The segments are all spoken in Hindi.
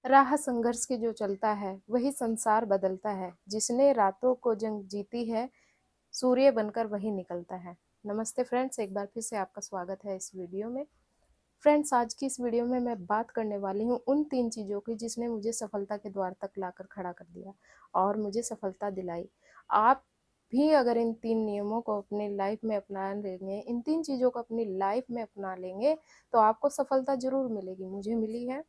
राह संघर्ष की जो चलता है, वही संसार बदलता है। जिसने रातों को जंग जीती है, सूर्य बनकर वही निकलता है। नमस्ते फ्रेंड्स, एक बार फिर से आपका स्वागत है इस वीडियो में। फ्रेंड्स, आज की इस वीडियो में मैं बात करने वाली हूँ उन 3 चीज़ों की जिसने मुझे सफलता के द्वार तक लाकर खड़ा कर दिया और मुझे सफलता दिलाई। आप भी अगर इन 3 नियमों को अपनी लाइफ में अपना लेंगे, इन 3 चीज़ों को अपनी लाइफ में अपना लेंगे, तो आपको सफलता ज़रूर मिलेगी। मुझे मिली है,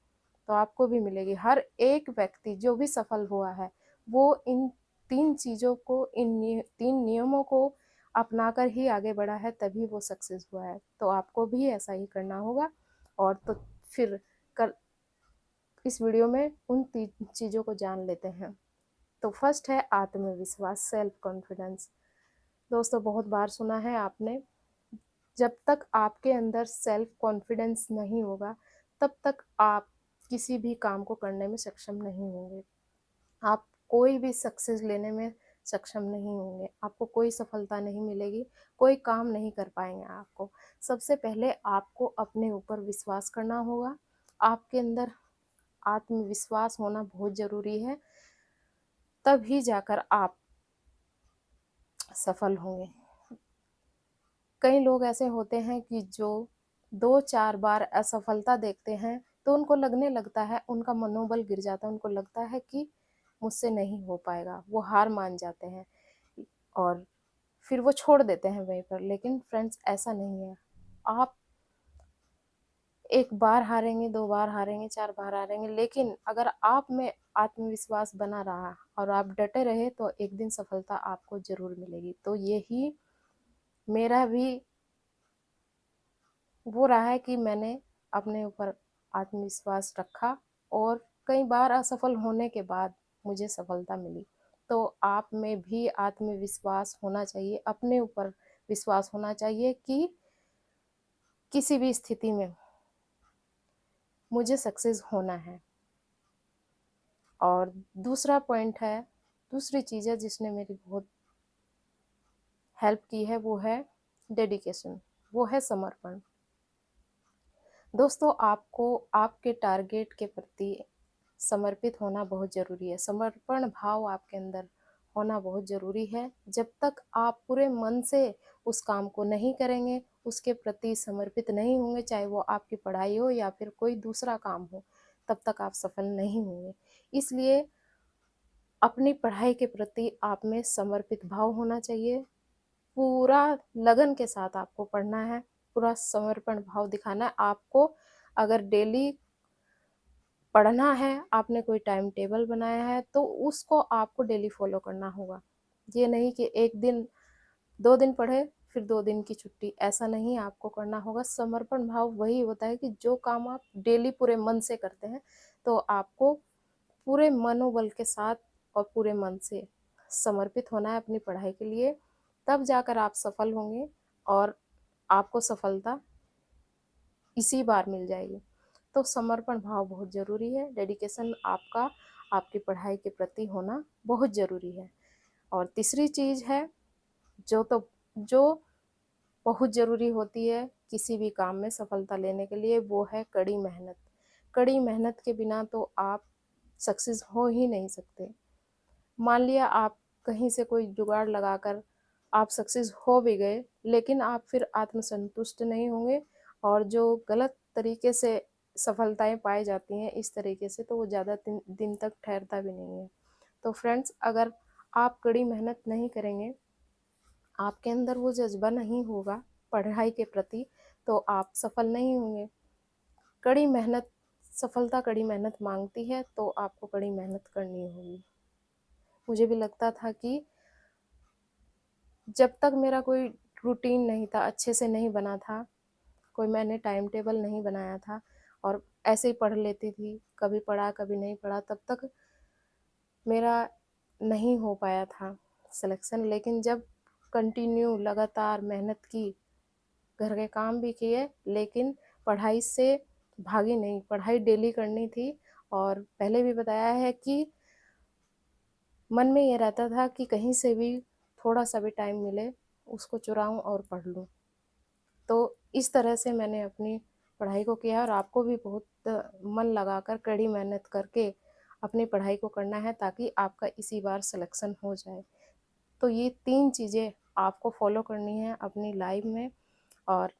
तो आपको भी मिलेगी। हर एक व्यक्ति जो भी सफल हुआ है, वो इन 3 चीज़ों को, इन 3 नियमों को अपनाकर ही आगे बढ़ा है, तभी वो सक्सेस हुआ है। तो आपको भी ऐसा ही करना होगा। और तो फिर कल इस वीडियो में उन 3 चीज़ों को जान लेते हैं। तो फर्स्ट है आत्मविश्वास, सेल्फ कॉन्फिडेंस। दोस्तों, बहुत बार सुना है आपने, जब तक आपके अंदर सेल्फ कॉन्फिडेंस नहीं होगा, तब तक आप किसी भी काम को करने में सक्षम नहीं होंगे। आप कोई भी सक्सेस लेने में सक्षम नहीं होंगे, आपको कोई सफलता नहीं मिलेगी, कोई काम नहीं कर पाएंगे आपको। सबसे पहले आपको अपने ऊपर विश्वास करना होगा। आपके अंदर आत्मविश्वास होना बहुत ज़रूरी है, तभी जाकर आप सफल होंगे। कई लोग ऐसे होते हैं कि जो 2-4 बार असफलता देखते हैं, तो उनको लगने लगता है, उनका मनोबल गिर जाता है, उनको लगता है कि मुझसे नहीं हो पाएगा, वो हार मान जाते हैं और फिर वो छोड़ देते हैं वहीं पर। लेकिन फ्रेंड्स, ऐसा नहीं है। आप 1 बार हारेंगे, 2 बार हारेंगे, 4 बार हारेंगे, लेकिन अगर आप में आत्मविश्वास बना रहा और आप डटे रहे, तो एक दिन सफलता आपको ज़रूर मिलेगी। तो यही मेरा भी वो रहा है कि मैंने अपने ऊपर आत्मविश्वास रखा और कई बार असफल होने के बाद मुझे सफलता मिली। तो आप में भी आत्मविश्वास होना चाहिए, अपने ऊपर विश्वास होना चाहिए कि किसी भी स्थिति में मुझे सक्सेस होना है। और दूसरा पॉइंट है, दूसरी चीज़ है जिसने मेरी बहुत हेल्प की है, वो है डेडिकेशन, वो है समर्पण। दोस्तों, आपको आपके टारगेट के प्रति समर्पित होना बहुत ज़रूरी है। समर्पण भाव आपके अंदर होना बहुत ज़रूरी है। जब तक आप पूरे मन से उस काम को नहीं करेंगे, उसके प्रति समर्पित नहीं होंगे, चाहे वो आपकी पढ़ाई हो या फिर कोई दूसरा काम हो, तब तक आप सफल नहीं होंगे। इसलिए अपनी पढ़ाई के प्रति आप में समर्पित भाव होना चाहिए। पूरा लगन के साथ आपको पढ़ना है, पूरा समर्पण भाव दिखाना है आपको। अगर डेली पढ़ना है, आपने कोई टाइम टेबल बनाया है, तो उसको आपको डेली फॉलो करना होगा। ये नहीं कि 1 दिन 2 दिन पढ़े फिर 2 दिन की छुट्टी, ऐसा नहीं आपको करना होगा। समर्पण भाव वही होता है कि जो काम आप डेली पूरे मन से करते हैं, तो आपको पूरे मनोबल के साथ और पूरे मन से समर्पित होना है अपनी पढ़ाई के लिए। तब जाकर आप सफल होंगे और आपको सफलता इसी बार मिल जाएगी। तो समर्पण भाव बहुत ज़रूरी है, डेडिकेशन आपका आपकी पढ़ाई के प्रति होना बहुत ज़रूरी है। और तीसरी चीज़ है जो बहुत ज़रूरी होती है किसी भी काम में सफलता लेने के लिए, वो है कड़ी मेहनत। कड़ी मेहनत के बिना तो आप सक्सेस हो ही नहीं सकते। मान लिया आप कहीं से कोई जुगाड़ लगाकर आप सक्सेस हो भी गए, लेकिन आप फिर आत्मसंतुष्ट नहीं होंगे और जो गलत तरीके से सफलताएं पाई जाती हैं इस तरीके से, तो वो ज़्यादा दिन तक ठहरता भी नहीं है। तो फ्रेंड्स, अगर आप कड़ी मेहनत नहीं करेंगे, आपके अंदर वो जज्बा नहीं होगा पढ़ाई के प्रति, तो आप सफल नहीं होंगे। कड़ी मेहनत, सफलता कड़ी मेहनत मांगती है, तो आपको कड़ी मेहनत करनी होगी। मुझे भी लगता था कि जब तक मेरा कोई रूटीन नहीं था, अच्छे से नहीं बना था, कोई मैंने टाइम टेबल नहीं बनाया था और ऐसे ही पढ़ लेती थी, कभी पढ़ा कभी नहीं पढ़ा, तब तक मेरा नहीं हो पाया था सिलेक्शन। लेकिन जब कंटिन्यू लगातार मेहनत की, घर के काम भी किए, लेकिन पढ़ाई से भागी नहीं, पढ़ाई डेली करनी थी। और पहले भी बताया है कि मन में ये रहता था कि कहीं से भी थोड़ा सा भी टाइम मिले, उसको चुराऊं और पढ़ लूं। तो इस तरह से मैंने अपनी पढ़ाई को किया है और आपको भी बहुत मन लगाकर कड़ी मेहनत करके अपनी पढ़ाई को करना है ताकि आपका इसी बार सिलेक्शन हो जाए। तो ये 3 चीज़ें आपको फॉलो करनी है अपनी लाइफ में। और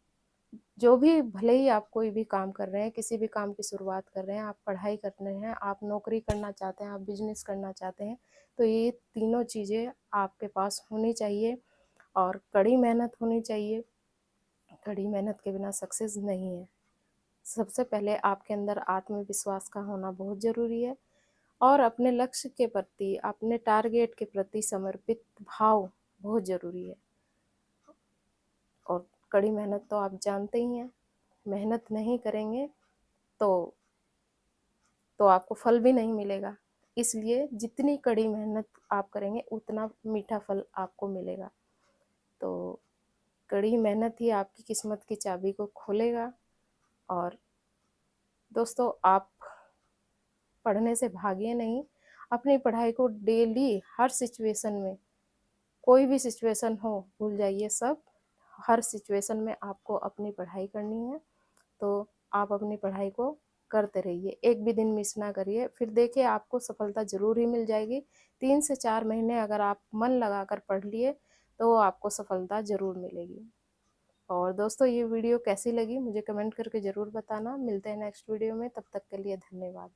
जो भी भले ही आप कोई भी काम कर रहे हैं, किसी भी काम की शुरुआत कर रहे हैं, आप पढ़ाई कर रहे हैं, आप नौकरी करना चाहते हैं, आप बिजनेस करना चाहते हैं, तो ये तीनों चीज़ें आपके पास होनी चाहिए और कड़ी मेहनत होनी चाहिए। कड़ी मेहनत के बिना सक्सेस नहीं है। सबसे पहले आपके अंदर आत्मविश्वास का होना बहुत ज़रूरी है और अपने लक्ष्य के प्रति, अपने टारगेट के प्रति समर्पित भाव बहुत ज़रूरी है। और कड़ी मेहनत तो आप जानते ही हैं, मेहनत नहीं करेंगे तो आपको फल भी नहीं मिलेगा। इसलिए जितनी कड़ी मेहनत आप करेंगे उतना मीठा फल आपको मिलेगा। तो कड़ी मेहनत ही आपकी किस्मत की चाबी को खोलेगा। और दोस्तों, आप पढ़ने से भागिए नहीं, अपनी पढ़ाई को डेली हर सिचुएशन में, कोई भी सिचुएशन हो भूल जाइए सब। हर सिचुएशन में आपको अपनी पढ़ाई करनी है, तो आप अपनी पढ़ाई को करते रहिए, एक भी दिन मिस ना करिए। फिर देखिए आपको सफलता ज़रूर ही मिल जाएगी। 3 से 4 महीने अगर आप मन लगाकर पढ़ लिए तो आपको सफलता ज़रूर मिलेगी। और दोस्तों, ये वीडियो कैसी लगी मुझे कमेंट करके ज़रूर बताना। मिलते हैं नेक्स्ट वीडियो में, तब तक के लिए धन्यवाद।